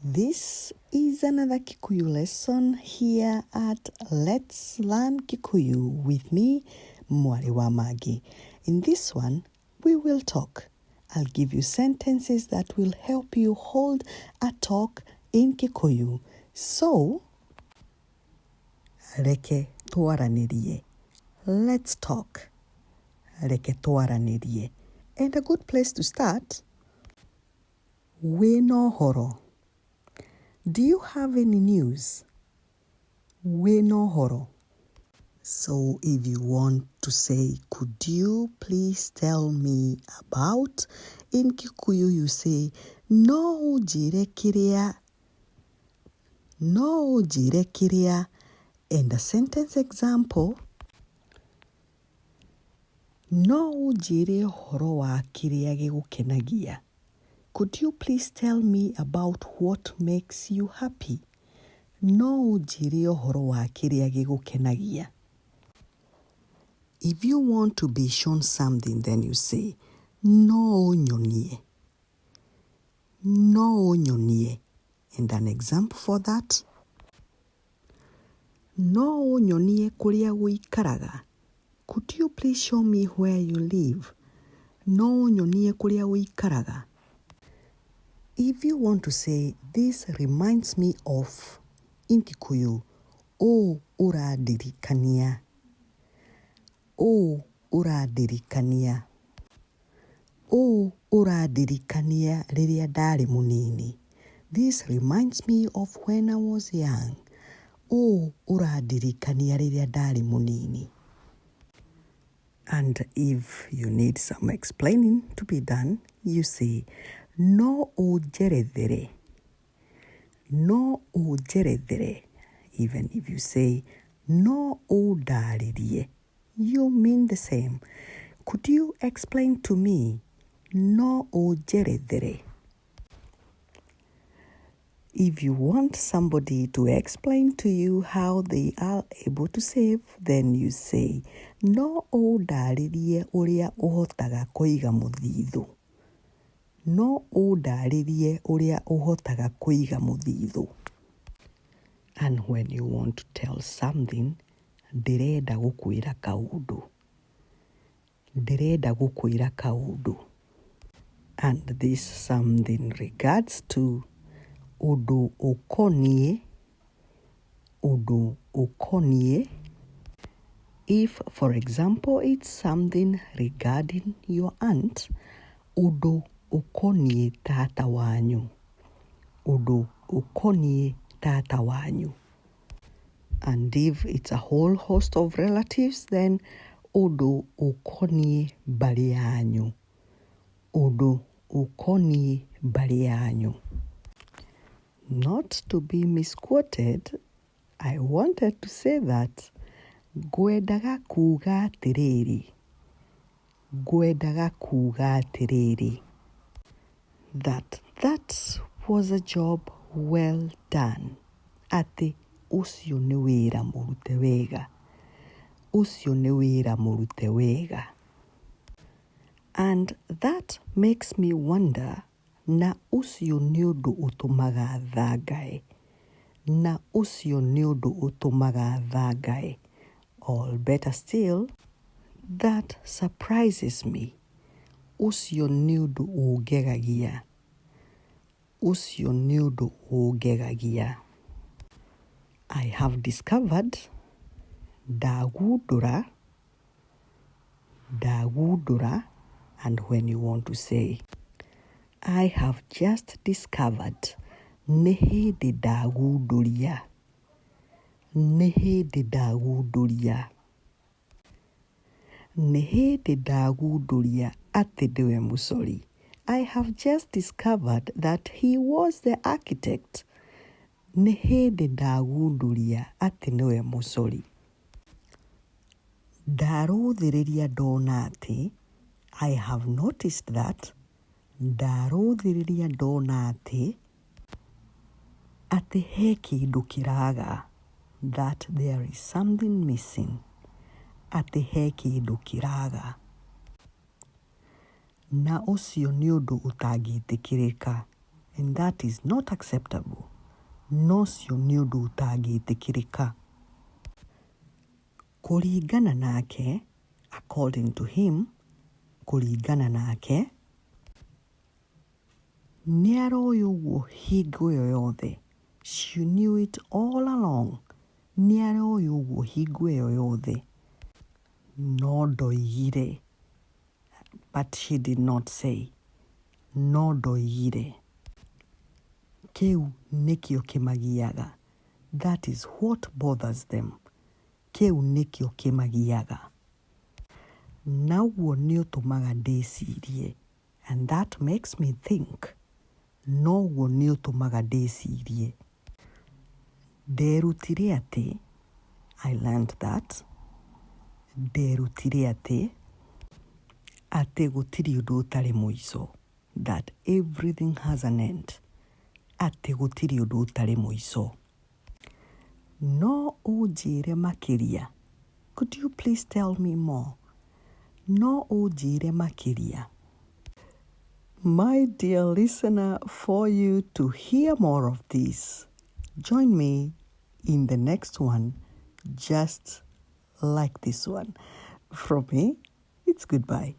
This is another Kikuyu lesson here at Let's Learn Kikuyu with me, Mwari wa Magi. In this one, we will talk. I'll give you sentences that will help you hold a talk in Kikuyu. So, reke twaranîrie. Let's talk. Reke twaranîrie. And a good place to start, wĩna ũhoro. Do you have any news? Wĩna ũhoro. So if you want to say, could you please tell me about? In Kikuyu you say, no ũnjĩre kĩrĩa. No ũnjĩre kĩrĩa. And a sentence example, no ũnjĩre ũhoro wa kĩrĩa gĩgũkenagia. Could you please tell me about what makes you happy? No ũnjĩre ũhoro wa kĩrĩa gĩgũkenagia. If you want to be shown something, then you say, no ũnyonie. No ũnyonie. And an example for that, no ũnyonie kũrĩa ũikaraga. Could you please show me where you live? No ũnyonie kũrĩa ũikaraga. If you want to say, this reminds me of, in Kikuyu, o ũrandirikania. O ũrandirikania. O ũrandirikania rĩrĩa ndarĩ mũnini. This reminds me of when I was young. O ũrandirikania rĩrĩa ndarĩ mũnini. And if you need some explaining to be done, you say, no ũnjerethere. No ũnjerethere. Even if you say, no ũndarĩrie, you mean the same. Could you explain to me? No ũnjerethere. If you want somebody to explain to you how they are able to save, then you say, no ũndarĩrie ũrĩa ũhotaga kũiga mũthithũ. No ũndarĩrie ũrĩa ũhotaga kũiga mũthithũ. And when you want to tell something, ndĩrenda gũkwĩra kaũndũ. Ndĩrenda gũkwĩra kaũndũ. And this something regards to ũndũ ũkoniĩ. Ũndũ ũkoniĩ. If, for example, it's something regarding your aunt, ũndũ ũkoniĩ tata wanyu. Ũndũ ũkoniĩ tata wanyu. And if it's a whole host of relatives, then ũndũ ũkoniĩ mbarĩ yanyu. Ũndũ ũkoniĩ mbarĩ yanyu. Not to be misquoted, I wanted to say that ngwendaga kuuga atĩrĩrĩ. Ngwendaga kuuga atĩrĩrĩ. That was a job well done. Atĩ ũcio nĩ wĩra mũrute wega. Ũcio nĩ wĩra mũrute wega. And that makes me wonder, na ũcio nĩ ũndũ ũtũmaga thangae. Na ũcio nĩ ũndũ ũtũmaga thangae. Or better still, that surprises me. Ũcio nĩ ũndũ ũngegagia. Ũcio nĩ ũndũ ũngegagia. I have discovered ndagundũra. Ndagundũra. And when you want to say, I have just discovered, nĩ hĩndĩ ndagundũria. Nĩ hĩndĩ ndagundũria. Nĩ hĩndĩ ndagundũria atĩ ndĩwe mũcori. I have just discovered that he was the architect. Nĩ hĩndĩ ndagundũria atĩ nĩwe mũcori. Ndarũthĩrĩria ndona atĩ. I have noticed that. Ndarũthĩrĩria ndona atĩ. Atĩ he kĩndũ kĩraga. That there is something missing. Atĩ he kĩndũ kĩraga. Na ũcio nĩ ũndũ ũtangĩtĩkĩrĩka. And that is not acceptable. Nocio nĩ ũndũ ũtangĩtĩkĩrĩka. Kũringana nake, according to him, kũringana nake, nĩaroĩ ũguo hingo ĩyo yothe. She knew it all along. Nĩaroĩ ũguo hingo ĩyo yothe. No ndoigire. But she did not say. No ndoigire. Kĩu nĩkĩo kĩmagiaga. That is what bothers them. Kĩu nĩkĩo kĩmagiaga. Na ũguo nĩ ũtũmaga ndĩcirie. And that makes me think. No ũguo nĩ ũtũmaga ndĩcirie. Nderutire atĩ. I learned that. Nderutire atĩ. Atĩ gũtirĩ ũndũ ũtarĩ mũico. That everything has an end. Atĩ gũtirĩ ũndũ ũtarĩ mũico. No ũnjĩre makĩria. Could you please tell me more? No ũnjĩre makĩria. My dear listener, for you to hear more of this, join me in the next one, just like this one. From me, it's goodbye.